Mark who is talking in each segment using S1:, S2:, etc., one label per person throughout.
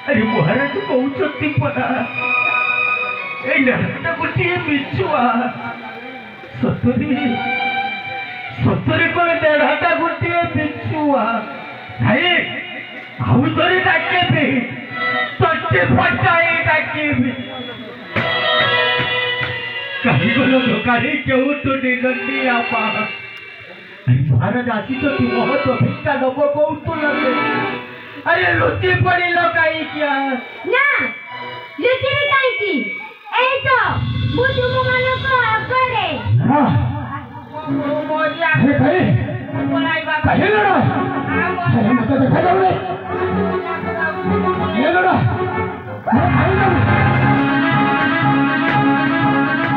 S1: अरे महाराज कहते पड़ा लड़का गोटे मिछुआ सतरी सतरी को लड़का गोटे मिछुआ भाई आउ थे डाके तटे फटाई डाके कहीं गलो धोकारी क्यों तो निगंडी आपा महाराज आसी तो महत्व भिक्षा नब बहुत लगे अरे लुचि पड़ी लो कहीं क्या
S2: ना लुचि भी कहीं की ए तो बुद्धू मुमानो को करे
S1: हां
S2: मोरिया
S1: अरे भाई
S2: बोलाई बाबा
S1: कहीं लड़ा अरे मत देखा जाओ रे ये लड़ा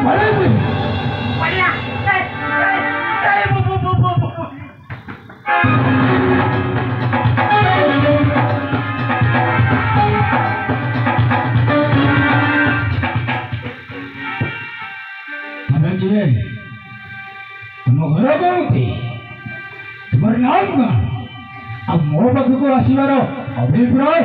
S1: बड़े
S2: बढ़िया
S1: तुम घर कौन तुम्हारे नाम का अब मो पाख को आसबार अभिप्राय